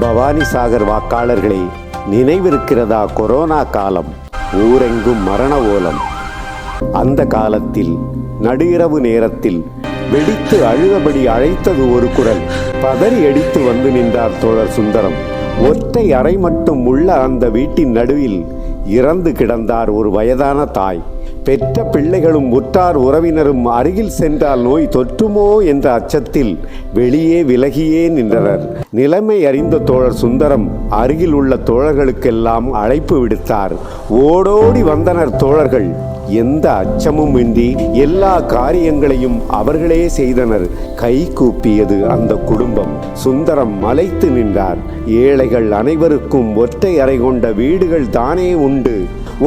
பவானிசாகர் வாக்காளர்களே, நினைவிருக்கிறதா கொரோனா காலம்? ஊரெங்கும் மரண ஓலம். அந்த காலத்தில் நடு இரவு நேரத்தில் வெடித்து அழுதபடி அழைத்தது ஒரு குரல். பதறி அடித்து வந்து நின்றார் தோழர் சுந்தரம். ஒற்றை அறை மட்டும் உள்ள அந்த வீட்டின் நடுவில் இறந்து கிடந்தார் ஒரு வயதான தாய். பெற்ற பிள்ளைகளும் உற்றார் உறவினரும் அருகில் சென்றால் நோய் தொற்றுமோ என்ற அச்சத்தில் வெளியே விலகியே நின்றனர். நிலைமை அறிந்த தோழர் சுந்தரம் அருகில் உள்ள தோழர்களுக்கெல்லாம் அழைப்பு விடுத்தார். ஓடோடி வந்தனர் தோழர்கள். எந்த அச்சமும் இன்றி எல்லா காரியங்களையும் அவர்களே செய்தனர். கை கூப்பியது அந்த குடும்பம். சுந்தரம் மலைத்து நின்றார். ஏழைகள் அனைவருக்கும் ஒற்றை அறை கொண்ட வீடுகள் தானே உண்டு.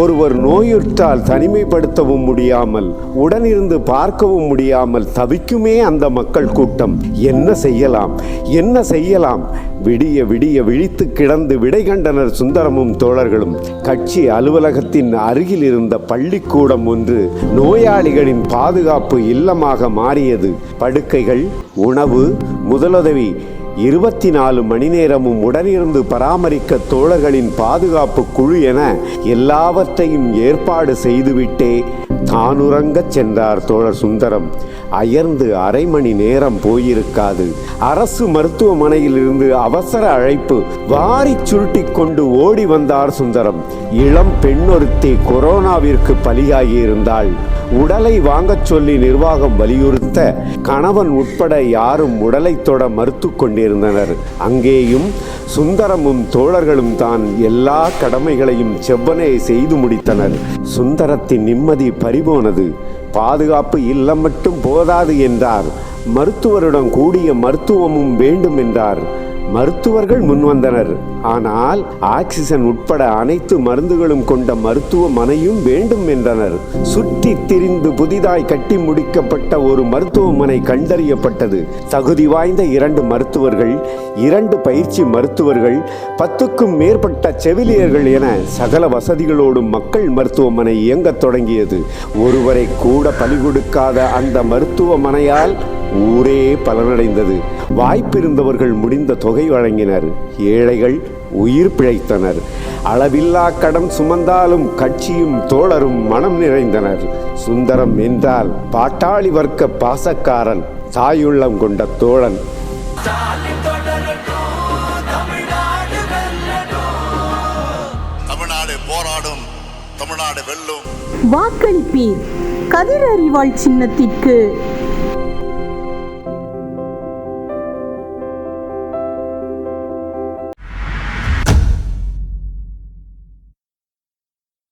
ஒருவர் நோயுற்றால் தனிமைப்படுத்தவும் முடியாமல், உடனிருந்து பார்க்கவும் முடியாமல் தவிக்குமே அந்த மக்கள் கூட்டம். என்ன செய்யலாம், என்ன செய்யலாம்? விடிய விடிய விழித்து கிடந்து விடை கண்டனர் சுந்தரமும் தோழர்களும். கட்சி அலுவலகத்தின் அருகில் இருந்த பள்ளிக்கூடம் ஒன்று நோயாளிகளின் பாதுகாப்பு இல்லமாக மாறியது. படுக்கைகள், உணவு, முதலுதவி 24 மணி நேரமும் உடனிருந்து பராமரிக்க தோழர்களின் பாதுகாப்பு குழு என எல்லாவற்றையும் ஏற்பாடு செய்துவிட்டே தானுறங்கச் சென்றார் தோழர் சுந்தரம். அயர்ந்து அரை மணி நேரம் போயிருக்காது. அரசு மருத்துவமனையில் இருந்து அவசர அழைப்பு. வாரி சுருட்டி கொண்டு ஓடி வந்தார் சுந்தரம். இளம் பெண்ணொருத்தி கொரோனாவிற்கு பலியாகியிருந்தாள். உடலை வாங்கச் சொல்லி நிர்வாகம் வலியுறுத்த கணவன் உட்பட யாரும் உடலை தொட மறுத்து கொண்டிருந்தனர். அங்கேயும் சுந்தரமும் தோழர்களும் தான் எல்லா கடமைகளையும் செவ்வனே செய்து முடித்தனர். சுந்தரத்தின் நிம்மதி பறிபோனது. பாதுகாப்பு இல்லம் மட்டும் போதாது என்றார். மருத்துவருடன் கூடிய மருத்துவமும் வேண்டும் என்றார். மருத்துவர்கள் முன்வந்தனர். ஆனால் ஆக்சிஜன் உட்பட அனைத்து மருந்துகளும் கொண்ட மருத்துவமனையும் வேண்டும் என்றனர். சுற்றி திரிந்து புதிதாய் கட்டி முடிக்கப்பட்ட ஒரு மருத்துவமனை கண்டறியப்பட்டது. தகுதி வாய்ந்த 2 மருத்துவர்கள், 2 பயிற்சி மருத்துவர்கள், 10க்கும் மேற்பட்ட செவிலியர்கள் என சகல வசதிகளோடும் மக்கள் மருத்துவமனை இயங்கத் தொடங்கியது. ஒருவரை கூட பலி கொடுக்காத அந்த மருத்துவமனையால் ஊரே பலனடைந்தது. வாய்ப்பிருந்தவர்கள் முடிந்த தொகை வழங்கினர். ஏழைகள் உயிர் பிழைத்தனர். அளவில்லா கடன் சுமந்தாலும் கட்சியும் தோழரும் மனம் நிறைந்தனர். சுந்தரம் என்றால் பாட்டாளி வர்க்க பாசக்காரன், தாயுள்ளம் கொண்ட தோழன். தமிழ்நாடு போராடும், தமிழ்நாடு வெல்லும். வாக்களிப்பீர். கதிர் அறிவாள் சின்னத்திற்கு